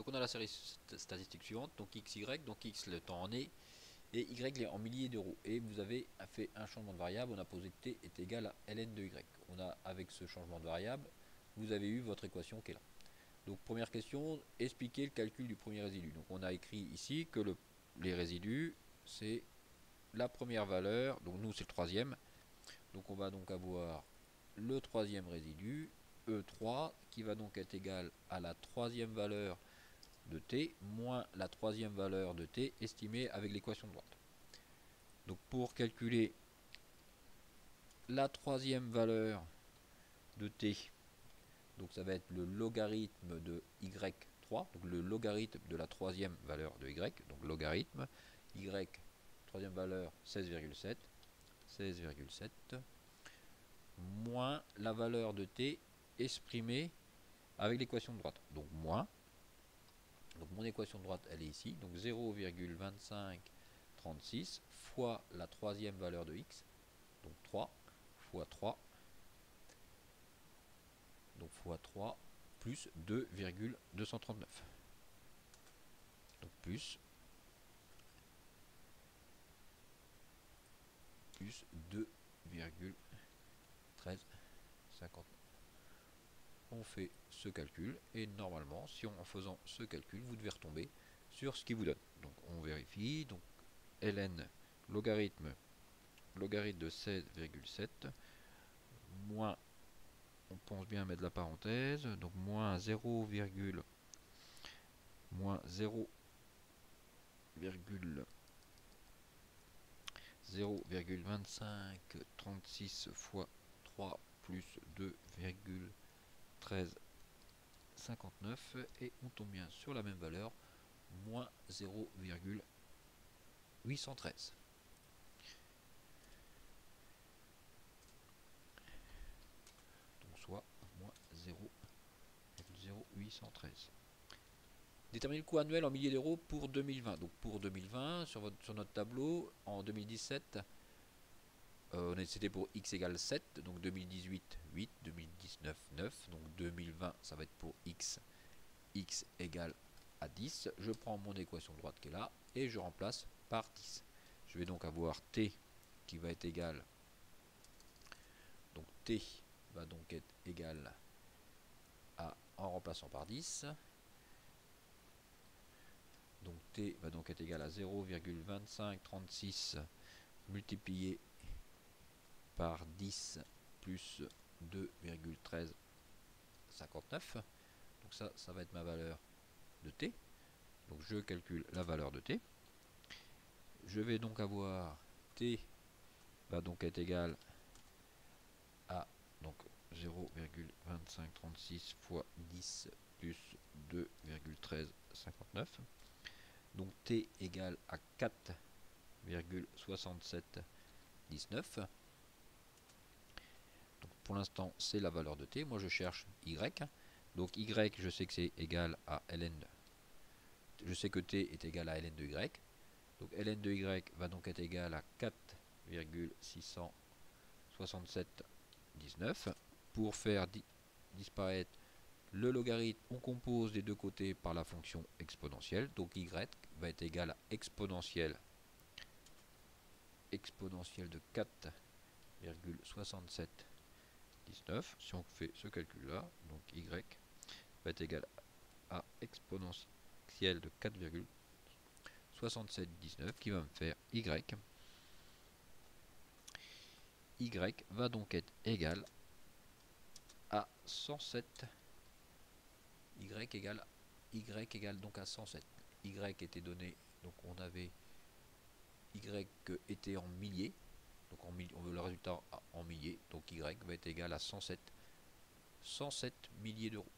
Donc on a la série statistique suivante, donc XY, donc X le temps en est, et Y en milliers d'euros. Et vous avez fait un changement de variable, on a posé que T est égal à ln de Y. On a, avec ce changement de variable, vous avez eu votre équation qui est là. Donc première question, expliquer le calcul du premier résidu. Donc on a écrit ici que les résidus, c'est la première valeur, donc nous c'est le troisième. Donc on va donc avoir le troisième résidu, E3, qui va donc être égal à la troisième valeur de T, moins la troisième valeur de T estimée avec l'équation de droite. Donc pour calculer la troisième valeur de T, donc ça va être le logarithme de Y3, donc le logarithme de la troisième valeur de Y, donc logarithme, Y, troisième valeur 16,7, moins la valeur de T exprimée avec l'équation de droite. Donc moins, donc mon équation de droite elle est ici, donc 0,2536 fois la troisième valeur de X, donc 3 fois 3, donc fois 3 plus 2,239. Donc plus 2,1359. On fait ce calcul et normalement, si en faisant ce calcul, vous devez retomber sur ce qui vous donne. Donc on vérifie, donc ln logarithme de 16,7 moins, on pense bien mettre la parenthèse, donc moins 0,2536 fois 3 plus 2,1359 et on tombe bien sur la même valeur, moins 0,813. Donc soit moins 0,0813. Déterminer le coût annuel en milliers d'euros pour 2020. Donc pour 2020, sur notre tableau, en 2017, c'était pour x égale 7, donc 2018 8, 2019 9, donc 2020 ça va être pour x égale à 10. Je prends mon équation de droite qui est là et je remplace par 10. Je vais donc avoir t qui va être égal, donc t va donc être égal à, en remplaçant par 10, donc t va donc être égal à 0,2536 multiplié par 10 plus 2,1359. Donc ça va être ma valeur de t. Donc je calcule la valeur de t. Je vais donc avoir t va donc être égal à donc 0,2536 fois 10 plus 2,1359. Donc t égale à 4,6719. Donc pour l'instant c'est la valeur de t. Moi je cherche y. Donc y je sais que c'est égal à ln. Je sais que t est égal à ln de y. Donc ln de y va donc être égal à 4,66719. Pour faire disparaître le logarithme, on compose des deux côtés par la fonction exponentielle. Donc y va être égal à exponentielle de 4,6719. Si on fait ce calcul là, donc y va être égal à exponentielle de 4,6719 qui va me faire y. Y va donc être égal à 107. Y égale donc à 107. Y était donné, donc on avait Y était en milliers, donc on veut le résultat en milliers, donc Y va être égal à 107 milliers d'euros.